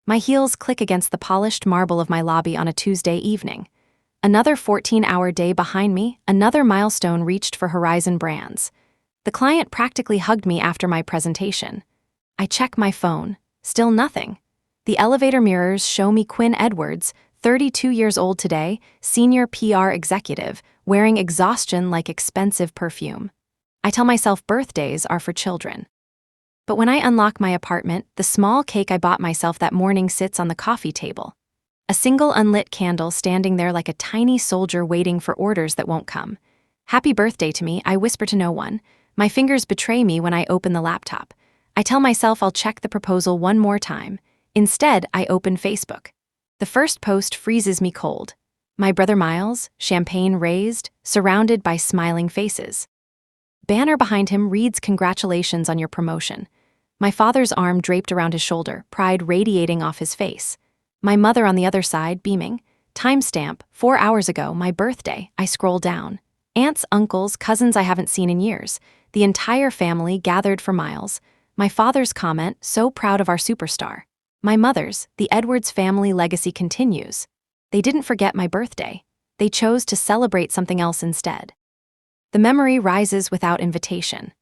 My heels click against the polished marble of my lobby on a Tuesday evening. Another 14-hour day behind me, another milestone reached for Horizon Brands. The client practically hugged me after my presentation. I check my phone. Still nothing. The elevator mirrors show me Quinn Edwards, 32 years old today, senior PR executive, wearing exhaustion like expensive perfume. I tell myself birthdays are for children. But when I unlock my apartment, the small cake I bought myself that morning sits on the coffee table. A single unlit candle standing there like a tiny soldier waiting for orders that won't come. Happy birthday to me, I whisper to no one. My fingers betray me when I open the laptop. I tell myself I'll check the proposal one more time. Instead, I open Facebook. The first post freezes me cold. My brother Miles, champagne raised, surrounded by smiling faces. Banner behind him reads, "Congratulations on your promotion." My father's arm draped around his shoulder, pride radiating off his face. My mother on the other side, beaming. Timestamp, 4 hours ago, my birthday. I scroll down. Aunts, uncles, cousins I haven't seen in years. The entire family gathered for Miles. My father's comment, "So proud of our superstar." My mother's, "The Edwards family legacy continues." They didn't forget my birthday. They chose to celebrate something else instead. The memory rises without invitation.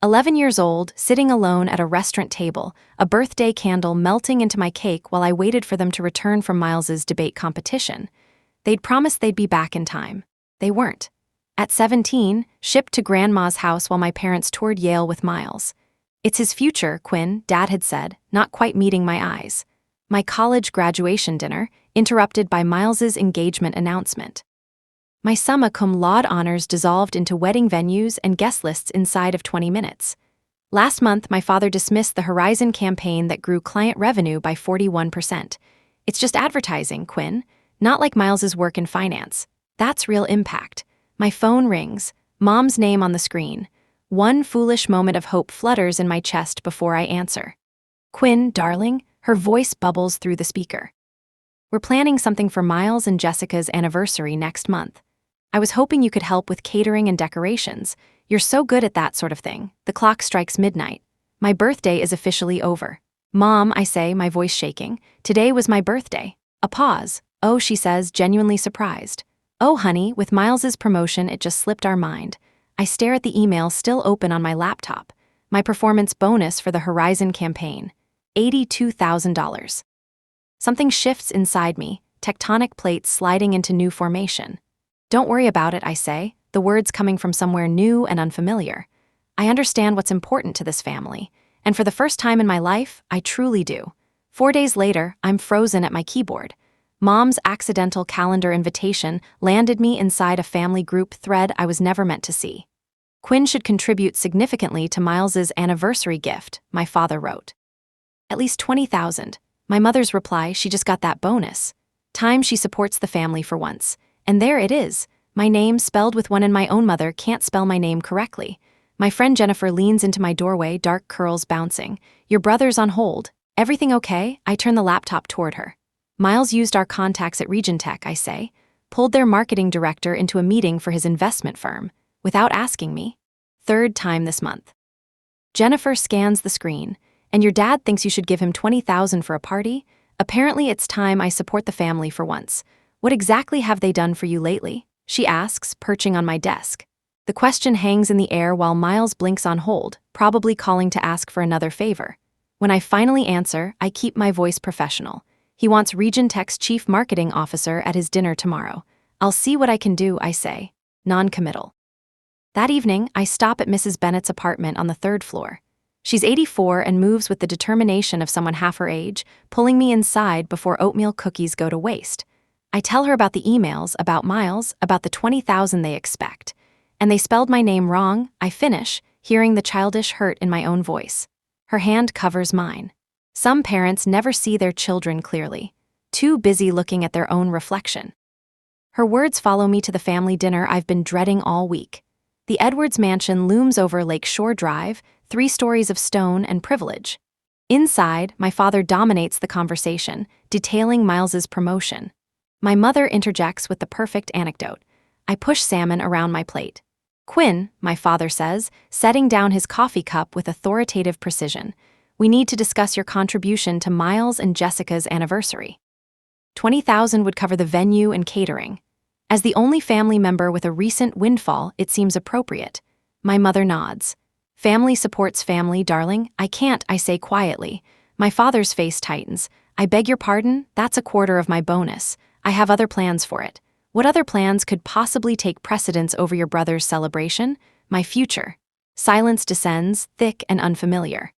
11 years old, sitting alone at a restaurant table, a birthday candle melting into my cake while I waited for them to return from Miles's debate competition. They'd promised they'd be back in time. They weren't. At 17, shipped to Grandma's house while my parents toured Yale with Miles. "It's his future," Quinn, Dad had said, not quite meeting my eyes. My college graduation dinner, interrupted by Miles's engagement announcement. My summa cum laude honors dissolved into wedding venues and guest lists inside of 20 minutes. Last month, my father dismissed the Horizon campaign that grew client revenue by 41%. It's just advertising, Quinn. Not like Miles's work in finance. That's real impact. My phone rings. Mom's name on the screen. One foolish moment of hope flutters in my chest before I answer. "Quinn, darling," her voice bubbles through the speaker. "We're planning something for Miles and Jessica's anniversary next month. I was hoping you could help with catering and decorations. You're so good at that sort of thing." The clock strikes midnight. My birthday is officially over. "Mom," I say, my voice shaking, "today was my birthday." A pause. "Oh," she says, genuinely surprised. "Oh, honey, with Miles's promotion, it just slipped our mind." I stare at the email still open on my laptop. My performance bonus for the Horizon campaign. $82,000. Something shifts inside me, tectonic plates sliding into new formation. "Don't worry about it," I say, the words coming from somewhere new and unfamiliar. I understand what's important to this family, and for the first time in my life, I truly do. 4 days later, I'm frozen at my keyboard. Mom's accidental calendar invitation landed me inside a family group thread I was never meant to see. "Quinn should contribute significantly to Miles's anniversary gift," my father wrote. "At least 20,000. My mother's reply, "She just got that bonus." Time she supports the family for once. And there it is. My name spelled with one, and my own mother can't spell my name correctly. My friend Jennifer leans into my doorway, dark curls bouncing. "Your brother's on hold. Everything okay?" I turn the laptop toward her. "Miles used our contacts at Regentech," I say. "Pulled their marketing director into a meeting for his investment firm. Without asking me. 3rd time this month." Jennifer scans the screen. "And your dad thinks you should give him 20,000 for a party? Apparently it's time I support the family for once. What exactly have they done for you lately?" she asks, perching on my desk. The question hangs in the air while Miles blinks on hold, probably calling to ask for another favor. When I finally answer, I keep my voice professional. He wants Regentech's chief marketing officer at his dinner tomorrow. "I'll see what I can do," I say. Non-committal. That evening, I stop at Mrs. Bennett's apartment on the 3rd floor. She's 84 and moves with the determination of someone half her age, pulling me inside before oatmeal cookies go to waste. I tell her about the emails, about Miles, about the 20,000 they expect. And they spelled my name wrong, I finish, hearing the childish hurt in my own voice. Her hand covers mine. Some parents never see their children clearly, too busy looking at their own reflection. Her words follow me to the family dinner I've been dreading all week. The Edwards mansion looms over Lake Shore Drive, 3 stories of stone and privilege. Inside, my father dominates the conversation, detailing Miles's promotion. My mother interjects with the perfect anecdote. I push salmon around my plate. "Quinn," my father says, setting down his coffee cup with authoritative precision, We need to discuss your contribution to Miles and Jessica's anniversary. $20,000 would cover the venue and catering. As the only family member with a recent windfall, it seems appropriate. My mother nods. Family supports family, darling. I can't, I say quietly. My father's face tightens. I beg your pardon? That's a quarter of my bonus. I have other plans for it. What other plans could possibly take precedence over your brother's celebration? My future. Silence descends, thick and unfamiliar.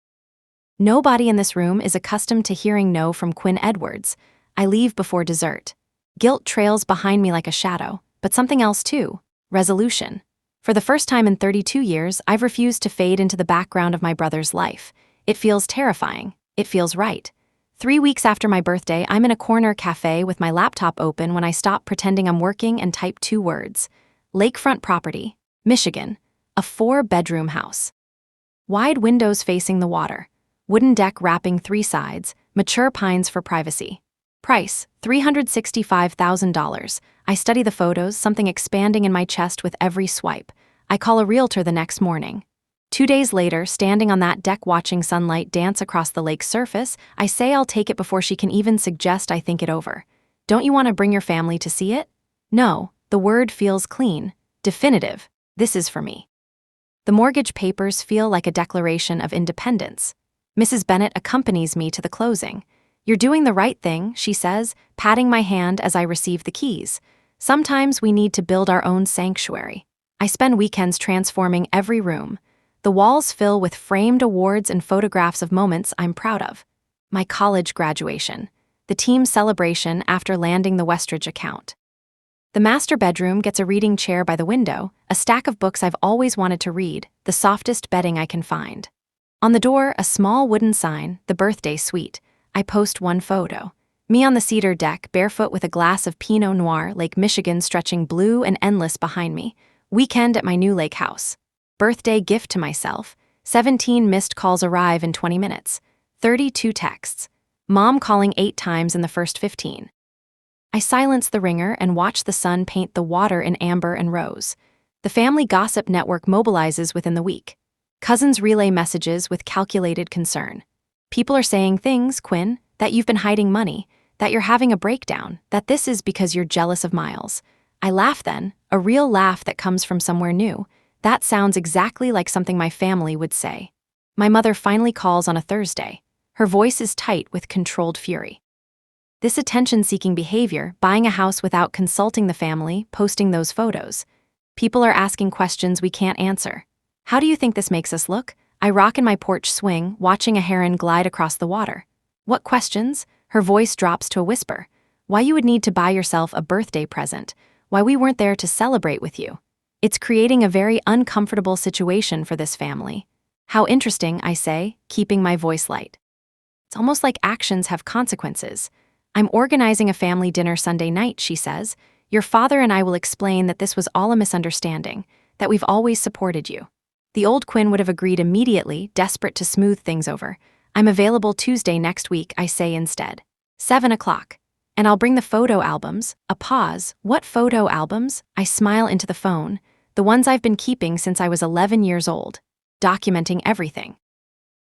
Nobody in this room is accustomed to hearing no from Quinn Edwards. I leave before dessert. Guilt trails behind me like a shadow, but something else too. Resolution. For the first time in 32 years, I've refused to fade into the background of my brother's life. It feels terrifying. It feels right. 3 weeks after my birthday, I'm in a corner cafe with my laptop open when I stop pretending I'm working and type 2 words. Lakefront property, Michigan, a 4-bedroom house. Wide windows facing the water. Wooden deck wrapping 3 sides, mature pines for privacy. Price, $365,000. I study the photos, something expanding in my chest with every swipe. I call a realtor the next morning. 2 days later, standing on that deck watching sunlight dance across the lake's surface, I say I'll take it before she can even suggest I think it over. Don't you want to bring your family to see it? No, the word feels clean, definitive. This is for me. The mortgage papers feel like a declaration of independence. Mrs. Bennett accompanies me to the closing. You're doing the right thing, she says, patting my hand as I receive the keys. Sometimes we need to build our own sanctuary. I spend weekends transforming every room. The walls fill with framed awards and photographs of moments I'm proud of. My college graduation. The team celebration after landing the Westridge account. The master bedroom gets a reading chair by the window, a stack of books I've always wanted to read, the softest bedding I can find. On the door, a small wooden sign, the birthday suite. I post one photo. Me on the cedar deck, barefoot with a glass of Pinot Noir, Lake Michigan stretching blue and endless behind me. Weekend at my new lake house. Birthday gift to myself. 17 missed calls arrive in 20 minutes. 32 texts. Mom calling 8 times in the first 15. I silence the ringer and watch the sun paint the water in amber and rose. The family gossip network mobilizes within the week. Cousins relay messages with calculated concern. People are saying things, Quinn, that you've been hiding money, that you're having a breakdown, that this is because you're jealous of Miles. I laugh then, a real laugh that comes from somewhere new. That sounds exactly like something my family would say. My mother finally calls on a Thursday. Her voice is tight with controlled fury. This attention-seeking behavior, buying a house without consulting the family, posting those photos. People are asking questions we can't answer. How do you think this makes us look? I rock in my porch swing, watching a heron glide across the water. What questions? Her voice drops to a whisper. Why you would need to buy yourself a birthday present. Why we weren't there to celebrate with you. It's creating a very uncomfortable situation for this family. How interesting, I say, keeping my voice light. It's almost like actions have consequences. I'm organizing a family dinner Sunday night, she says. Your father and I will explain that this was all a misunderstanding, that we've always supported you. The old Quinn would have agreed immediately, desperate to smooth things over. I'm available Tuesday next week, I say instead. 7 o'clock. And I'll bring the photo albums. A pause. What photo albums? I smile into the phone. The ones I've been keeping since I was 11 years old. Documenting everything.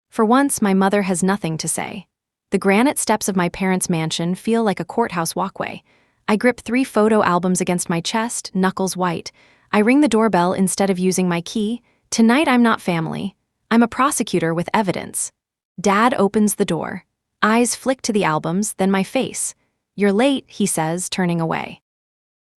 For once, my mother has nothing to say. The granite steps of my parents' mansion feel like a courthouse walkway. I grip 3 photo albums against my chest, knuckles white. I ring the doorbell instead of using my key. Tonight I'm not family. I'm a prosecutor with evidence. Dad opens the door. Eyes flick to the albums, then my face. You're late, he says, turning away.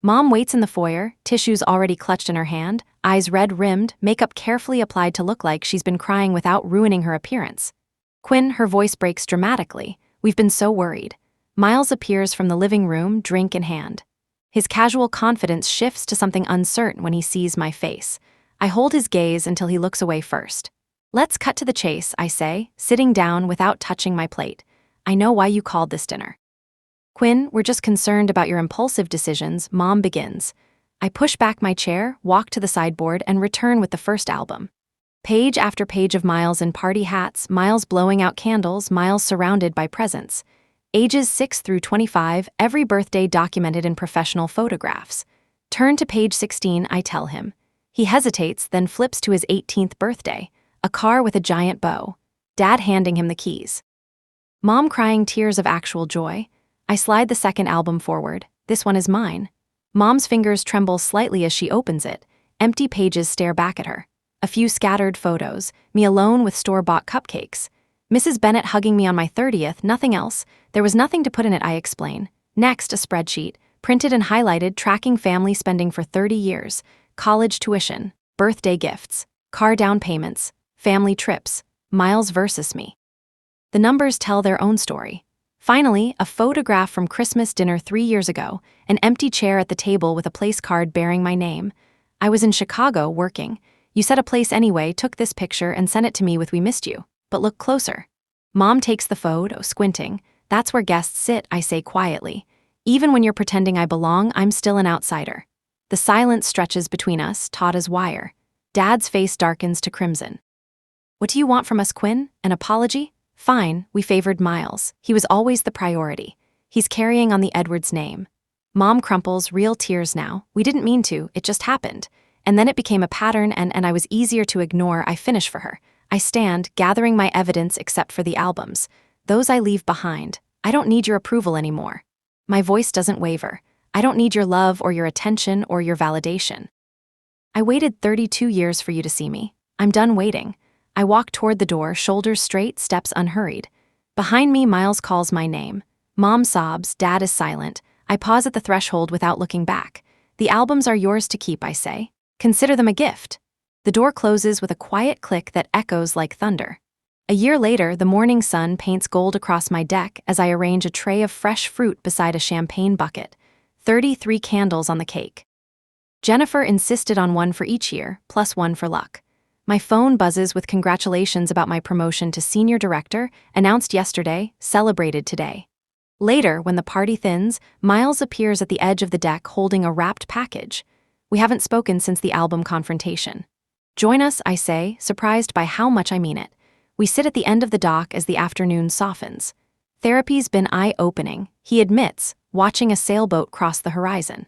Mom waits in the foyer, tissues already clutched in her hand, eyes red-rimmed, makeup carefully applied to look like she's been crying without ruining her appearance. Quinn, her voice breaks dramatically. We've been so worried. Miles appears from the living room, drink in hand. His casual confidence shifts to something uncertain when he sees my face. I hold his gaze until he looks away first. Let's cut to the chase, I say, sitting down without touching my plate. I know why you called this dinner. Quinn, we're just concerned about your impulsive decisions, Mom begins. I push back my chair, walk to the sideboard, and return with the first album. Page after page of Miles in party hats, Miles blowing out candles, Miles surrounded by presents. Ages 6 through 25, every birthday documented in professional photographs. Turn to page 16, I tell him. He hesitates, then flips to his 18th birthday, a car with a giant bow. Dad handing him the keys. Mom crying tears of actual joy. I slide the second album forward. This one is mine. Mom's fingers tremble slightly as she opens it. Empty pages stare back at her. A few scattered photos, me alone with store-bought cupcakes. Mrs. Bennett hugging me on my 30th, nothing else. There was nothing to put in it, I explain. Next, a spreadsheet, printed and highlighted, tracking family spending for 30 years, college tuition, birthday gifts, car down payments, family trips, Miles versus me. The numbers tell their own story. Finally, a photograph from Christmas dinner 3 years ago, an empty chair at the table with a place card bearing my name. I was in Chicago working. You said a place anyway, took this picture and sent it to me with "we missed you." But look closer. Mom takes the photo, squinting. That's where guests sit, I say quietly. Even when you're pretending I belong, I'm still an outsider. The silence stretches between us, taut as wire. Dad's face darkens to crimson. What do you want from us, Quinn? An apology? Fine, we favored Miles. He was always the priority. He's carrying on the Edwards name. Mom crumples, real tears now. We didn't mean to, it just happened. And then it became a pattern and I was easier to ignore. I finish for her. I stand, gathering my evidence except for the albums. Those I leave behind. I don't need your approval anymore. My voice doesn't waver. I don't need your love or your attention or your validation. I waited 32 years for you to see me. I'm done waiting. I walk toward the door, shoulders straight, steps unhurried. Behind me, Miles calls my name. Mom sobs, Dad is silent. I pause at the threshold without looking back. The albums are yours to keep, I say. Consider them a gift. The door closes with a quiet click that echoes like thunder. A year later, the morning sun paints gold across my deck as I arrange a tray of fresh fruit beside a champagne bucket. 33 candles on the cake. Jennifer insisted on one for each year, plus one for luck. My phone buzzes with congratulations about my promotion to senior director, announced yesterday, celebrated today. Later, when the party thins, Miles appears at the edge of the deck holding a wrapped package. We haven't spoken since the album confrontation. Join us, I say, surprised by how much I mean it. We sit at the end of the dock as the afternoon softens. Therapy's been eye-opening, he admits, watching a sailboat cross the horizon.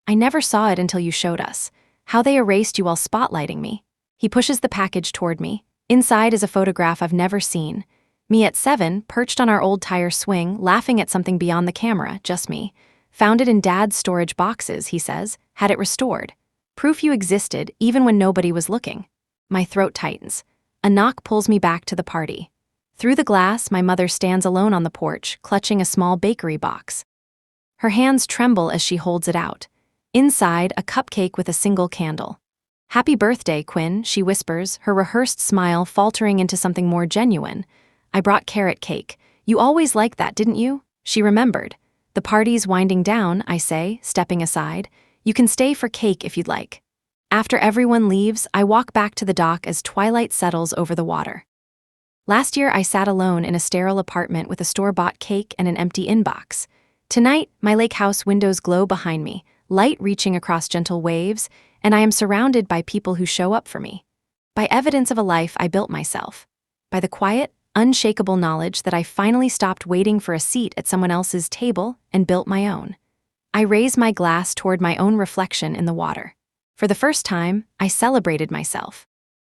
I never saw it until you showed us. How they erased you while spotlighting me. He pushes the package toward me. Inside is a photograph I've never seen. Me at 7, perched on our old tire swing, laughing at something beyond the camera, just me. Found it in Dad's storage boxes, he says, had it restored. Proof you existed, even when nobody was looking. My throat tightens. A knock pulls me back to the party. Through the glass, my mother stands alone on the porch, clutching a small bakery box. Her hands tremble as she holds it out. Inside, a cupcake with a single candle. "Happy birthday, Quinn," she whispers, her rehearsed smile faltering into something more genuine. "I brought carrot cake. You always liked that, didn't you?" She remembered. "The party's winding down," I say, stepping aside. "You can stay for cake if you'd like." After everyone leaves, I walk back to the dock as twilight settles over the water. Last year, I sat alone in a sterile apartment with a store-bought cake and an empty inbox. Tonight, my lake house windows glow behind me, light reaching across gentle waves, and I am surrounded by people who show up for me. By evidence of a life I built myself. By the quiet, unshakable knowledge that I finally stopped waiting for a seat at someone else's table and built my own. I raise my glass toward my own reflection in the water. For the first time, I celebrated myself.